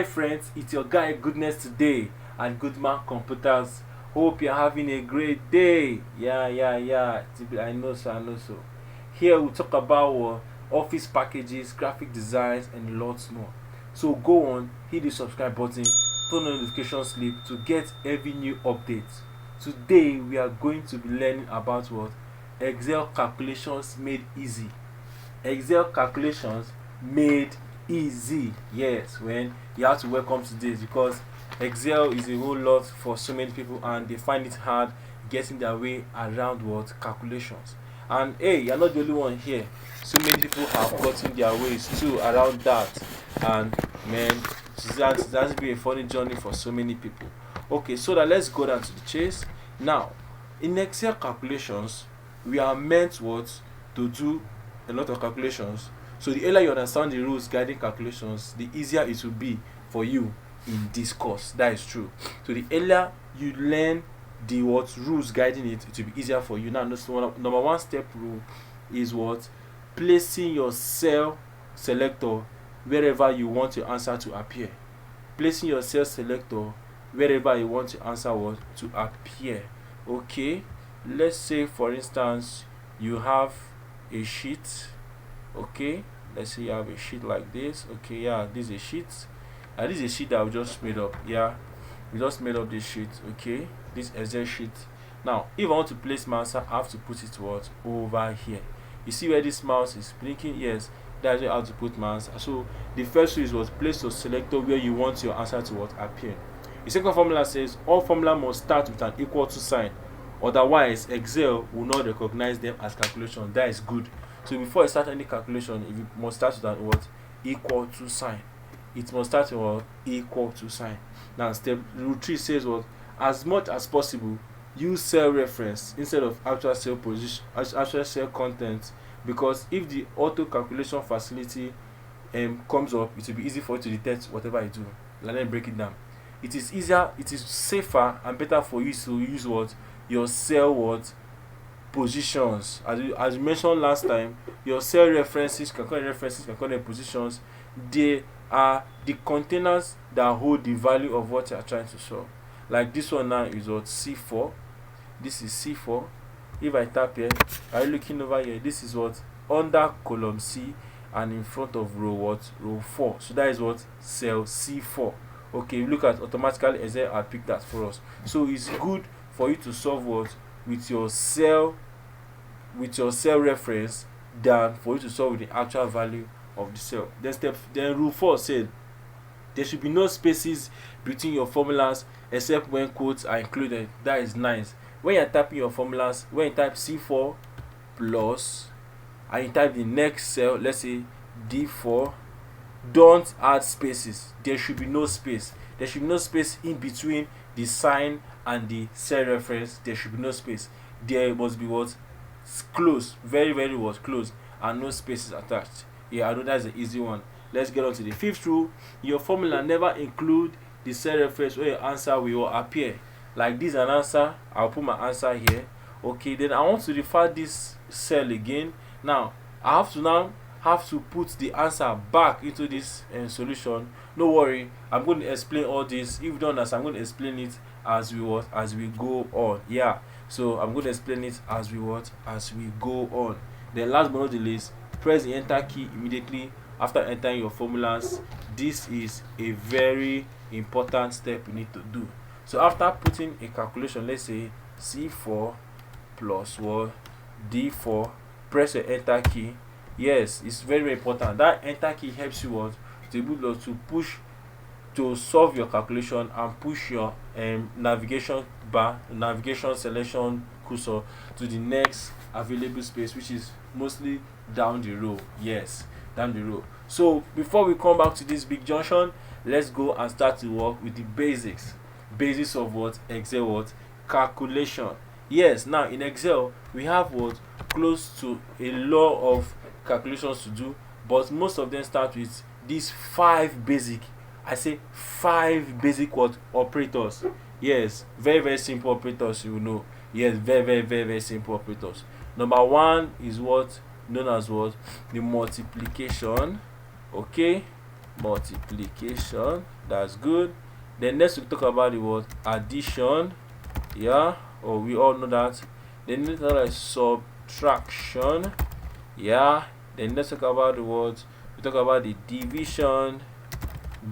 Hi friends, it's your guy Goodness today and Goodman Computers. Hope you're having a great day. Yeah. I know so. Here we talk about office packages, graphic designs, and lots more. So go on, hit the subscribe button, turn on notification slip to get every new update. Today we are going to be learning about what Excel calculations made easy. Excel calculations made easy. Yes, when you have to welcome to this because Excel is a whole lot for so many people and they find it hard getting their way around what calculations. And hey, you're not the only one here. So many people have gotten their ways too around that. And man, that's been a funny journey for so many people. Okay, so that let's go down to the chase. Now, in Excel calculations, we are meant what to do a lot of calculations. So the earlier you understand the rules guiding calculations, the easier it will be for you in this course. That is true. So the earlier you learn the what rules guiding it, it will be easier for you. Now, number one step rule is what placing your cell selector wherever you want your answer to appear. Placing your cell selector wherever you want your answer what to appear. Okay, let's say for instance you have a sheet. Okay, let's say you have a sheet like this. Okay, yeah, this is a sheet. This is a sheet that we just made up. Yeah, we just made up this sheet. Okay, this Excel sheet. Now if I want to place my answer, I have to put it what over here. You see where this mouse is blinking? Yes, that's where I have to put my answer. So the first rule is what place your selector where you want your answer to what appear. The second formula says all formula must start with an equal to sign, otherwise Excel will not recognize them as calculation. That is good. So before you start any calculation, if you must start with an what equal to sign. It must start with what equal to sign. Now step rule 3 says what as much as possible use cell reference instead of actual cell position, actual cell content, because if the auto calculation facility comes up, it will be easy for you to detect whatever you do. Let me break it down. It is easier, it is safer and better for you to use what your cell what positions. As you mentioned last time, your cell references can call them positions. They are the containers that hold the value of what you are trying to solve. Like this one now is what C4. This is C4. If I tap here, are you looking over here? This is what under column C and in front of row what row 4. So that is what cell C4. Okay, look at automatically Excel had picked that for us. So it's good for you to solve what with your cell reference than for you to solve with the actual value of the cell. Then rule 4 said there should be no spaces between your formulas except when quotes are included. That is nice. When you're typing your formulas, when you type C4 plus and you type the next cell, let's say D4, don't add spaces. There should be no space. There should be no space in between the sign and the cell reference. There should be no space. There must be what close, very what close, and no spaces attached. Yeah, I know that's the easy one. Let's get on to the fifth rule. Your formula never include the cell reference where your answer will appear. Like this an answer, I'll put my answer here. Okay, then I want to refer this cell again. Now I have to put the answer back into this solution. No worry, I'm going to explain all this. If you don't understand, I'm going to explain it as we go on. Yeah, so I'm going to explain it as we go on. Then last but not the least, press the enter key immediately after entering your formulas. This is a very important step you need to do. So after putting a calculation, let's say C4 plus what D4, press the enter key. Yes, it's very important. That enter key helps you what to be able to push to solve your calculation and push your navigation selection cursor to the next available space, which is mostly down the row. Yes, down the row. So before we come back to this big junction, let's go and start to work with the basics of what Excel what calculation. Yes, now in Excel we have what close to a lot of calculations to do, but most of them start with these 5 basic, I say 5 basic what operators. Yes, very simple operators, you know. Yes, very simple operators. Number 1 is what known as what the multiplication. Okay, multiplication. That's good. Then next we talk about the word addition. Yeah, or we all know that. Then next like subtraction. Yeah. Then let's talk about the words. We talk about the division.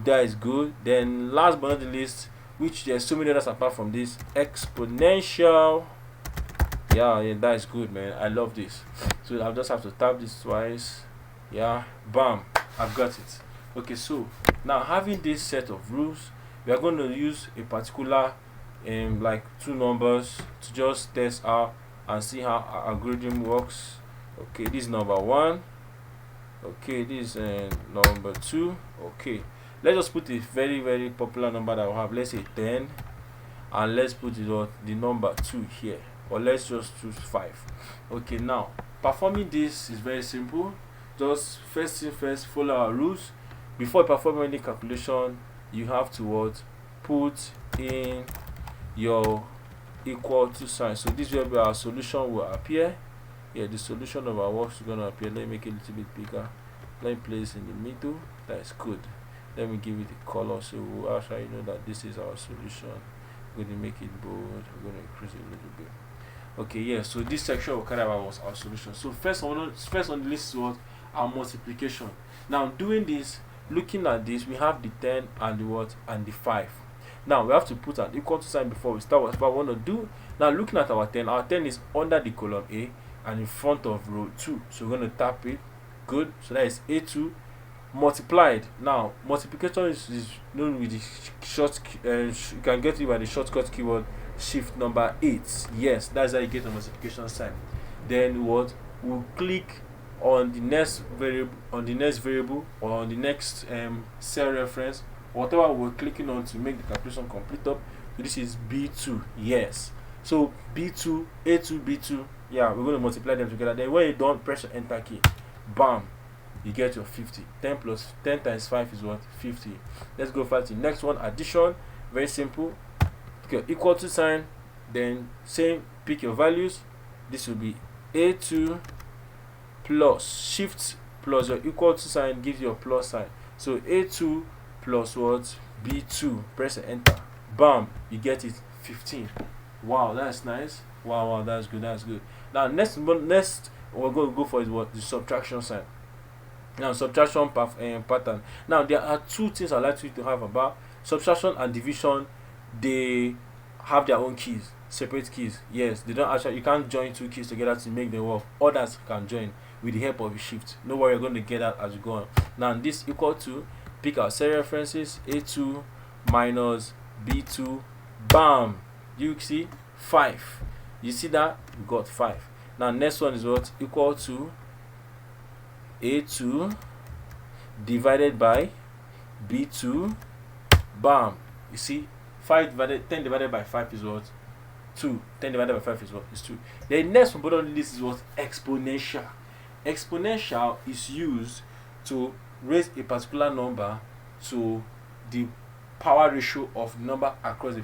That is good. Then last but not the least, which there's so many others apart from this, exponential. Yeah, that is good, man. I love this. So I'll just have to tap this twice. Yeah, bam, I've got it. Okay, so now having this set of rules, we are going to use a particular like two numbers to just test out and see how our algorithm works. Okay, this is number one. Okay, this is number two. Okay, let's just put a very popular number that we have. Let's say 10, and let's put the number 2 here, or let's just choose 5. Okay, now performing this is very simple. Just first thing first, follow our rules. Before performing any calculation, you have to put in your equal to sign. So this will be our solution will appear. Yeah, the solution of our work is going to appear. Let me make it a little bit bigger. Let me place in the middle. That's good. Let me give it a color so we'll actually know that this is our solution. We're going to make it bold. We're going to increase it a little bit. Okay, yeah, so this section of Kadaba was our solution. So first on the list was our multiplication. Now doing this, looking at this, we have the 10 and the 5. Now we have to put an equal to sign before we start what we want to do. Now looking at our 10 is under the column A and in front of row 2. So we're going to tap it. Good. So that is A2 multiplied. Now multiplication is known with the short you can get it by the shortcut keyword shift number 8. Yes, that's how you get a multiplication sign. Then we'll click on the next variable or on the next cell reference, whatever we're clicking on to make the calculation complete up. So this is B2. Yes, so B2, A2, B2. Yeah, we're going to multiply them together. Then when you're done, press your enter key. Bam, you get your 50. 10 times 5 is 50. Let's go for the next one, addition. Very simple. Okay, equal to sign, then same, pick your values. This will be A2 plus shift plus your equal to sign gives you a plus sign. So A2 plus B2. Press and enter. Bam, you get it, 15. Wow, that's nice. Wow, that's good. Now next we're going to go for is the subtraction sign. Now subtraction pattern. Now there are two things I'd like you to have about subtraction and division. They have their own keys, separate keys. Yes, they don't actually, you can't join two keys together to make them work. Others can join with the help of a shift. No worry, you're going to get that as you go on. Now this equal to, pick our cell references, A2 minus B2. Bam, you see 5. You see that we got 5. Now next one is equal to A2 divided by B2. Bam, you see 10 divided by 5 is 2. 10 divided by 5 is 2. The next one on the list is exponential. Exponential is used to raise a particular number to the power ratio of number across the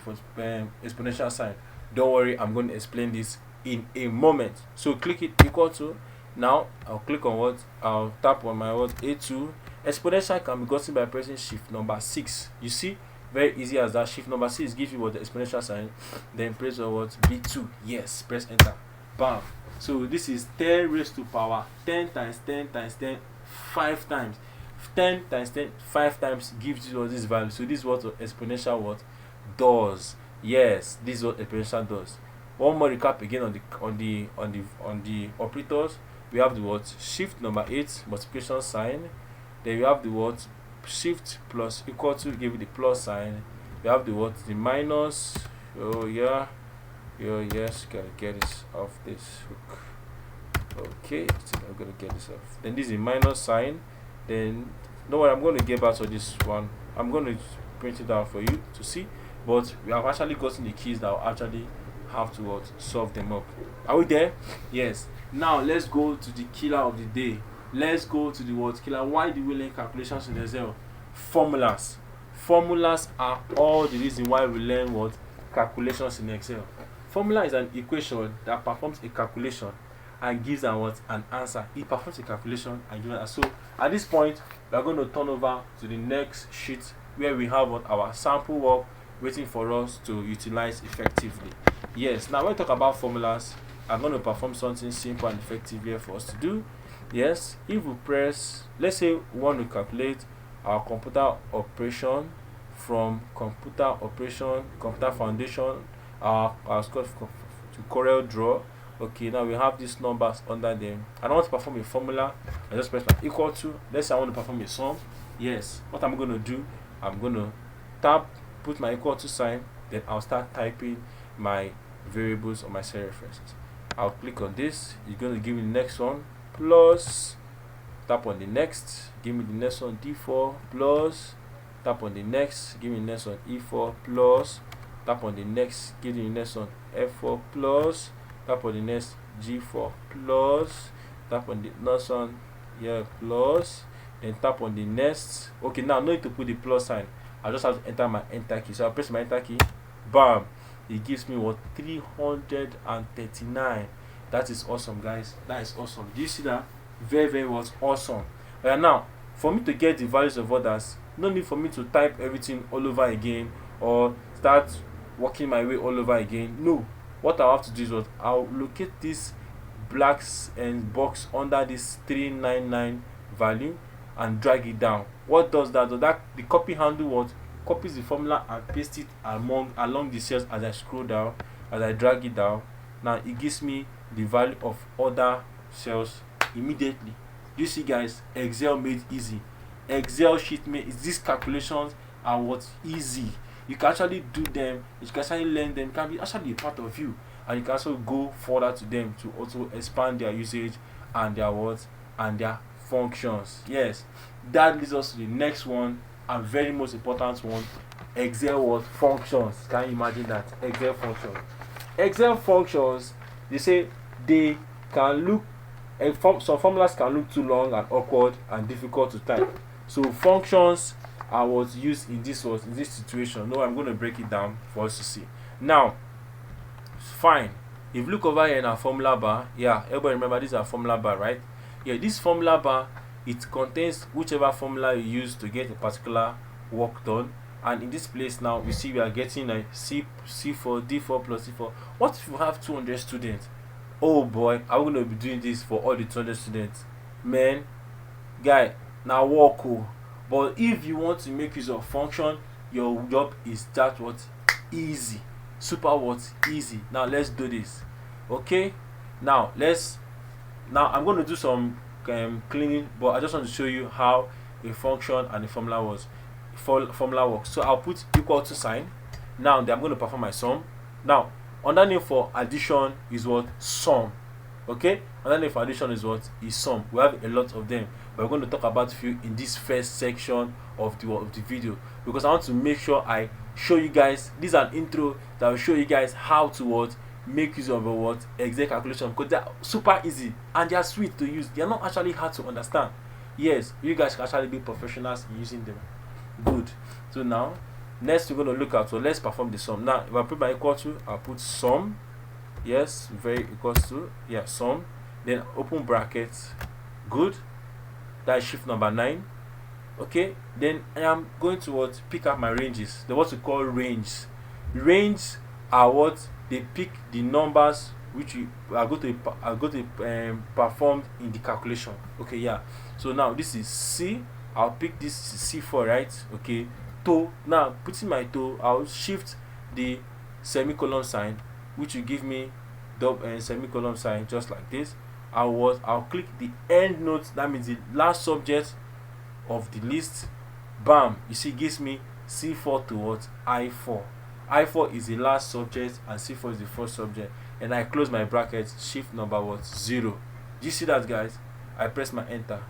exponential sign. Don't worry, I'm going to explain this in a moment. So click it equal to. Now I'll click on I'll tap on my A2. Exponential can be gotten by pressing shift number 6. You see, very easy as that. Shift number 6 gives you the exponential sign. Then press B2. Yes, press enter. Bam. So this is 10 raised to power 10 times 10 times 10 5 times. 10 times 10 5 times gives you this value. So this is what exponential does. Yes, this is what exponential does. One more recap again on the operators. We have the shift number 8 multiplication sign. Then we have the shift plus equal to, give it the plus sign. We have the minus. Oh yeah. Yes, gotta get this off this hook. Okay, so I'm gonna get this off. Then this is a minus sign. Then no worry, I'm going to get back to this one. I'm going to print it out for you to see. But we have actually gotten the keys that will actually have to solve them up. Are we there? Yes. Now let's go to the killer of the day. Let's go to the killer. Why do we learn calculations in Excel? Formulas. Formulas are all the reason why we learn calculations in Excel. Formula is an equation that performs a calculation, and gives an answer. It performs a calculation and gives an answer. So at this point, we are going to turn over to the next sheet where we have our sample work waiting for us to utilize effectively. Yes, now when we talk about formulas, I'm going to perform something simple and effective here for us to do. Yes, if we press, let's say we want to calculate our computer operation from computer foundation, our score to Corel Draw. Okay, now we have these numbers under them. I don't want to perform a formula. I just press my equal to. Let's say I want to perform a sum. Yes, what I'm going to do, I'm going to put my equal to sign, then I'll start typing my variables or my cell references. I'll click on this. It's going to give me the next one plus, tap on the next, give me the next one D4 plus, tap on the next, give me the next one E4 plus, tap on the next, give me the next one F4 plus, tap on the next G4 plus, tap on the next one here plus, then tap on the next. Okay, now no need to put the plus sign. I just have to enter my enter key. So I press my enter key, bam, it gives me 339. That is awesome, guys. That is awesome. Do you see that? Very, very was awesome. Now, for me to get the values of others, no need for me to type everything all over again or start working my way all over again. No. What I have to do is what I'll locate this black box under this 399 value and drag it down. What does that? The copy handle copies the formula and paste it along the cells as I scroll down, as I drag it down. Now it gives me the value of other cells immediately. You see, guys, Excel made easy. Excel sheet made these calculations are easy. You can actually do them, you can actually learn them, can be actually a part of you, and you can also go further to them to also expand their usage and their functions. Yes, that leads us to the next one and very most important one, Excel functions. Can you imagine that? Excel functions, they say they can look, some formulas can look too long and awkward and difficult to type. So functions are what's used in this situation. No, I'm going to break it down for us to see. Now, fine. If you look over here in our formula bar, yeah, everybody remember this is our formula bar, right? Yeah, this formula bar, it contains whichever formula you use to get a particular work done. And in this place now, we see we are getting a C4, D4 plus C4. What if you have 200 students? Oh boy, are we going to be doing this for all the 200 students? Man, guy, now work cool. But if you want to make use of function, your job is that easy, super easy. Now let's do this. Okay, now I'm going to do some cleaning, but I just want to show you how a function and a formula works. So I'll put equal to sign. Now I'm going to perform my sum. Now underneath for addition is sum. Okay, underneath for addition is sum. We have a lot of them, but we're going to talk about a few in this first section of the video, because I want to make sure I show you guys. This is an intro that will show you guys how to make use of Excel calculation, because they're super easy and they are sweet to use. They are not actually hard to understand. Yes, you guys can actually be professionals in using them. Good. So now next we're going to look at, so let's perform the sum. Now if I put my equal to, I'll put sum. Yes, very equals to, yeah, sum, then open brackets. Good. That is shift number 9. Okay, then I am going to pick up my ranges. The what we call ranges. Ranges are they pick the numbers which are going to perform in the calculation. Okay, yeah. So now this is C. I'll pick this C4, right? Okay. Toe. Now putting my toe, I'll shift the semicolon sign, which will give me semicolon sign just like this. I'll click the end note, that means the last subject of the list. Bam, you see, it gives me C4 to I4. I4 is the last subject and C4 is the first subject, and I close my bracket, shift number 0. Do you see that, guys? I press my enter.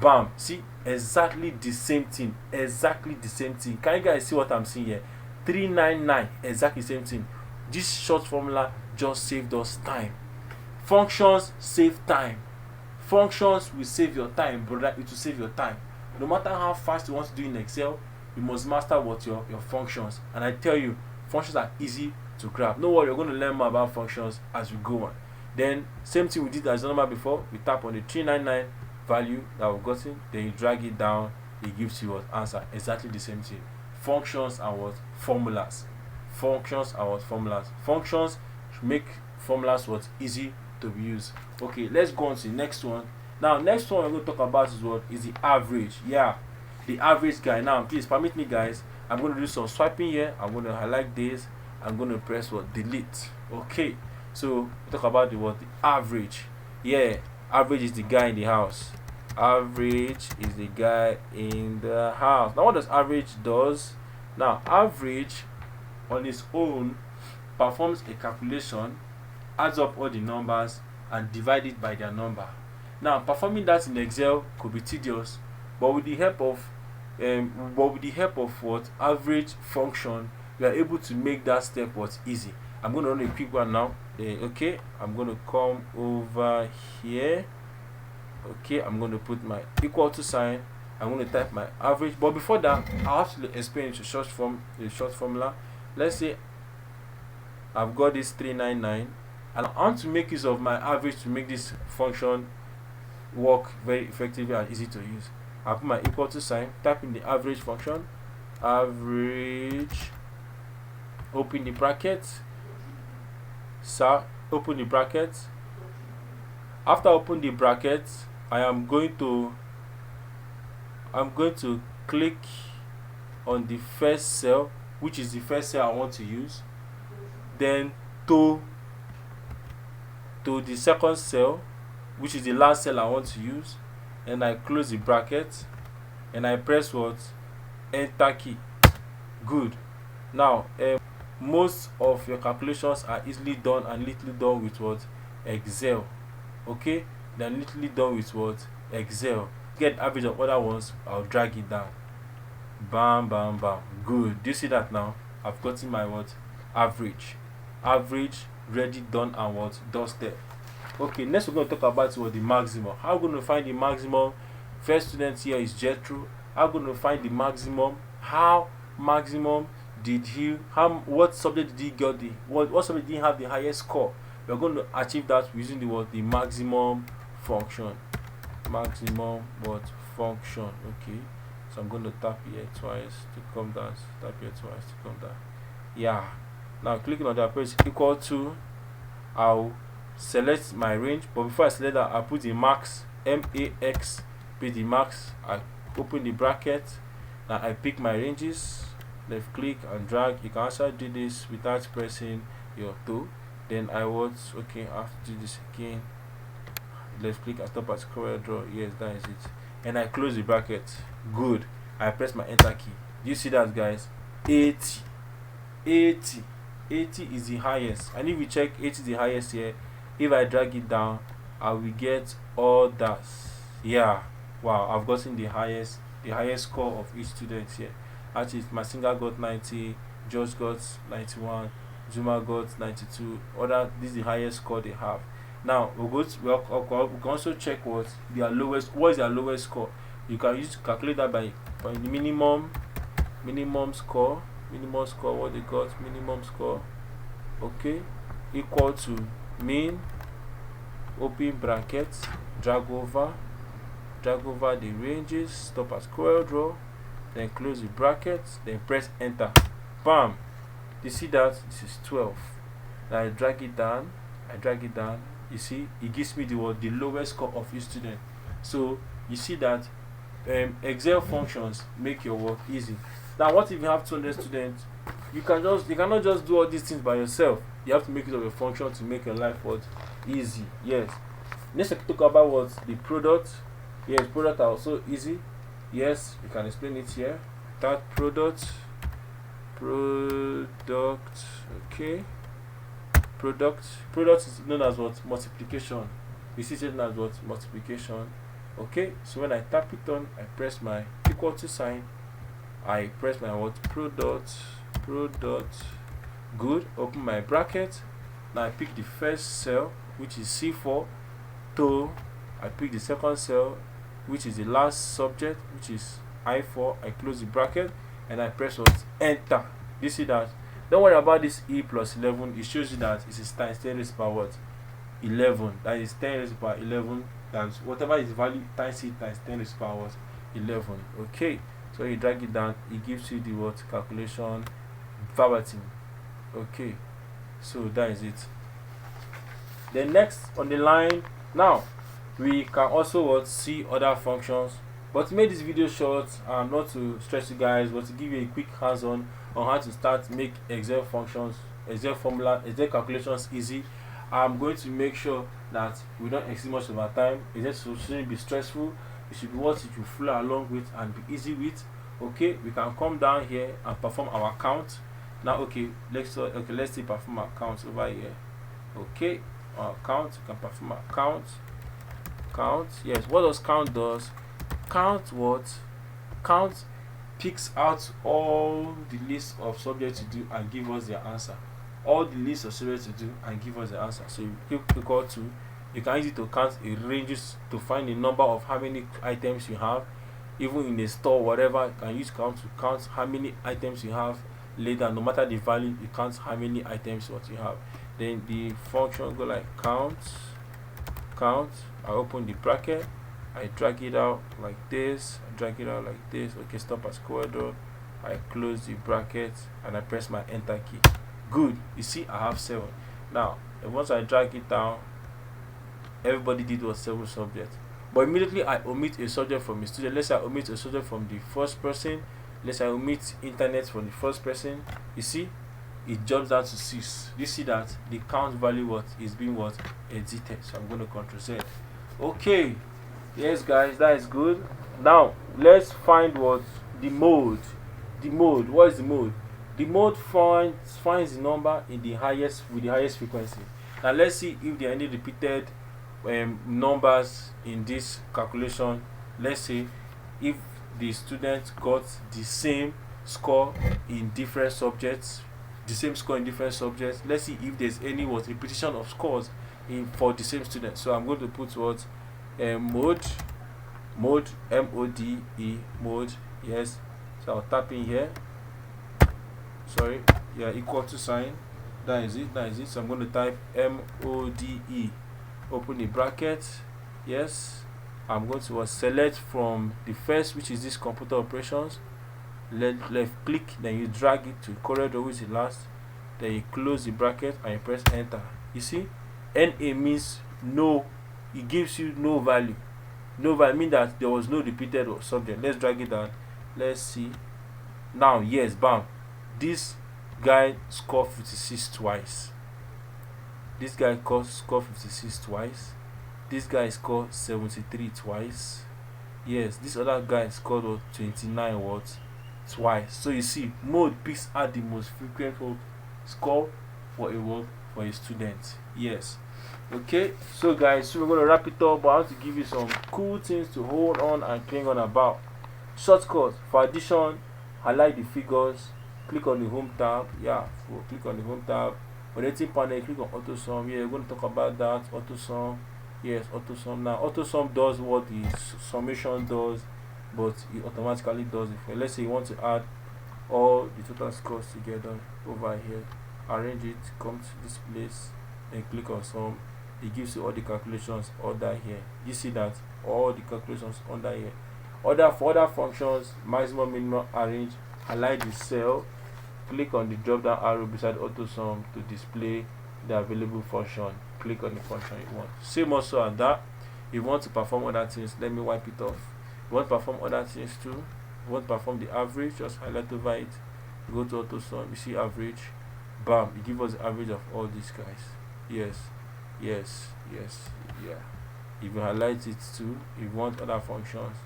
Bam, see, exactly the same thing. Can you guys see what I'm seeing here? 399, exactly the same thing. This short formula just saved us time. Functions save time. Functions will save your time, brother. It will save your time. No matter how fast you want to do in Excel, you must master your functions. And I tell you, functions are easy to grab. No worry, you're going to learn more about functions as we go on. Then same thing we did as normal before, we tap on the 399 value that we've gotten, then you drag it down, it gives you what answer. Exactly the same thing. Functions and what formulas. Functions and what formulas. Functions make formulas what easy to be used. Okay, let's go on to the next one. Now next one we're going to talk about is what is the average. Yeah, the average guy. Now please permit me guys, I'm going to do some swiping here. I'm going to highlight this, I'm going to press what delete. Okay, so we talk about the what the average. Yeah, average is the guy in the house. Average is the guy in the house. Now what does average does? Now average on its own performs a calculation, adds up all the numbers and divide it by their number. Now performing that in Excel could be tedious, but with the help of what average function, we are able to make that step what easy. I'm going to run a quick one now. Okay, I'm going to come over here. Okay, I'm going to put my equal to sign. I'm going to type my average, but before that I have to explain it to short formula. Let's say I've got this 399 and I want to make use of my average to make this function work very effectively and easy to use. I put my equal to sign, type in the average function, average, open the bracket, open the bracket. After open the bracket, I'm going to click on the first cell, which is the first cell I want to use, then to the second cell, which is the last cell I want to use, and I close the bracket and I press what enter key. Good. Now most of your calculations are easily done and neatly done with what Excel. Okay, they're neatly done with what Excel. Get average of other ones, I'll drag it down. Bam bam bam. Good. Do you see that now? I've gotten my what average ready, done and what dusted. Okay, next we're going to talk about what the maximum. How we're going to find the maximum? First student here is Jethro. How we're going to find the maximum? How maximum did he what subject did he get what subject did he have the highest score? We're going to achieve that using the maximum function. Maximum what function. Okay, so I'm going to tap here twice to come down, tap here twice to come down. Yeah, now clicking on that, press equal to, I'll select my range, but before I select that, I put the max, max, put the max, I open the bracket. Now I pick my ranges, left click and drag. You can also do this without pressing your toe. Then I want, okay, I have to do this again. Left click and stop at square draw. Yes, that is it. And I close the bracket. Good. I press my enter key. Do you see that, guys? 80 is the highest, and if we check 80 is the highest here, if I drag it down, I will get all that. Yeah, wow, I've gotten the highest score of each student here. Actually, Masinga got 90, George got 91, Zuma got 92. This is the highest score they have. Now we can also check what is their lowest score. You can use to calculate that by the minimum score. What they got, minimum score. Okay, equal to mean, open bracket, drag over the ranges, stop at square draw, then close the bracket, then press enter. Bam. You see that this is 12. Now I drag it down. You see, it gives me the lowest score of each student. So you see that Excel functions make your work easy. Now what if you have 200 students? You cannot just do all these things by yourself. You have to make use of a function to make your life easy. Yes. Next we talk about what the product. Yes, product are also easy. Yes, you can explain it here. That product. Okay. Product is known as what multiplication. You see it known as what multiplication. Okay, so when I tap it on, I press my equal to sign, I press my what product. Good. Open my bracket. Now I pick the first cell, which is C4. I pick the second cell, which is the last subject, which is I4. I close the bracket and I press what enter. You see that? Don't worry about this e plus 11. It shows you that it is times 10 raised to power what 11. That is 10 raised to the power 11 times whatever is the value times it times 10 raised to the power 11. Okay, so you drag it down, it gives you the what calculation verbatim. Okay, so that is it. Then next on the line, now we can also what see other functions, but to make this video short and not to stress you guys, but to give you a quick hands-on on how to start make Excel functions, Excel formula, Excel calculations easy. I'm going to make sure that we don't exceed much of our time. It shouldn't be stressful. It should be what you flow along with and be easy with. Okay, we can come down here and perform our count. Now, okay, let's see perform our count over here. Okay, our count, you can perform our count. Count, yes. What does count does? Count what? Count picks out all the list of subjects to do and give us their answer. All the list of subjects to do and give us the answer. So you click equal to, you can use it to count a ranges to find the number of how many items you have. Even in a store, whatever, you can use count to count how many items you have. Later, no matter the value, you count how many items what you have. Then the function go like count. I open the bracket, I drag it out like this, okay, stop at square dot, I close the bracket and I press my enter key. Good, you see I have 7. Now once I drag it down, everybody did was 7 subjects, but immediately I omit a subject from a student. Let's say I omit a subject from the first person, let's say I omit internet from the first person, you see it jumps down to 6. You see that the count value what is being what edited. So I'm going to Ctrl Z. Okay, yes guys, that is good. Now let's find what the mode. What is the mode? The mode finds the number in the highest with the highest frequency. Now let's see if there are any repeated numbers in this calculation. Let's say if the student got the same score in different subjects, let's see if there's any what repetition of scores in for the same student. So I'm going to put what mode MODE mode. Yes, so I'll tap in here, sorry, yeah, equal to sign, that is it. So I'm going to type MODE, open the bracket. Yes, I'm going to select from the first, which is this computer operations, left click, then you drag it to corridor, which is the last, then you close the bracket and you press enter. You see, NA means no, it gives you no value. No value means that there was no repeated subject. Let's drag it down, let's see now. Yes, bam, this guy scored 56 twice, this guy scored 56 twice, this guy scored 73 twice. Yes, this other guy scored 29 what twice. So you see, mode picks out the most frequent score for a student. Yes, okay, so guys, so we're going to wrap it up, but I want to give you some cool things to hold on and cling on about. Shortcut for addition: highlight the figures, click on the home tab. Yeah, click on the home tab. On editing panel, click on auto sum. Yeah, we're going to talk about that. Auto sum. Yes, auto sum. Now auto sum does what the summation does, but it automatically does it for. Let's say you want to add all the total scores together over here, arrange it, come to this place and click on sum. It gives you all the calculations under here. You see that all the calculations under here. For other functions, maximum, minimum, arrange, highlight the cell, click on the drop down arrow beside auto sum to display the available function. Click on the function you want. Same also on that. If you want to perform other things, let me wipe it off. If you want to perform other things too, if you want to perform the average, just highlight over it, go to auto sum, you see average, bam, it gives us the average of all these guys. Yes, yeah. If you highlight it too, if you want other functions,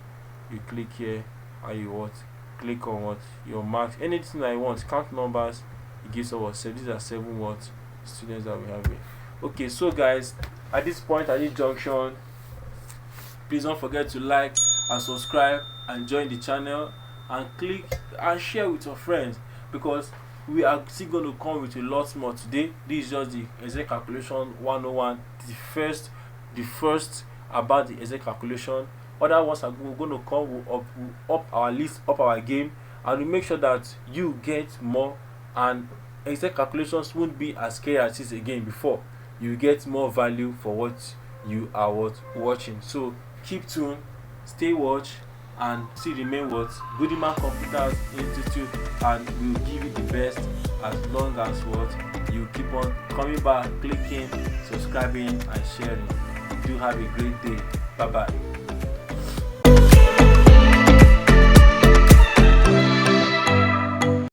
you click here and you click on what your marks, anything that you want, count numbers, it gives us these are 7 what students that we have here. Okay, so guys, at this point, at this junction, please don't forget to like and subscribe and join the channel and click and share with your friends, because we are still going to come with a lot more today. This is just the Excel calculation 101, the first about the Excel calculation. Other ones are going to come, we'll up our list, up our game, and we make sure that you get more, and Excel calculations won't be as scary as it is again before. you get more value for what you are watching. So keep tuned, stay watch, and still remain what Goodman Computers Institute, and will give you the best as long as what you keep on coming back, clicking, subscribing, and sharing. Do have a great day. Bye bye.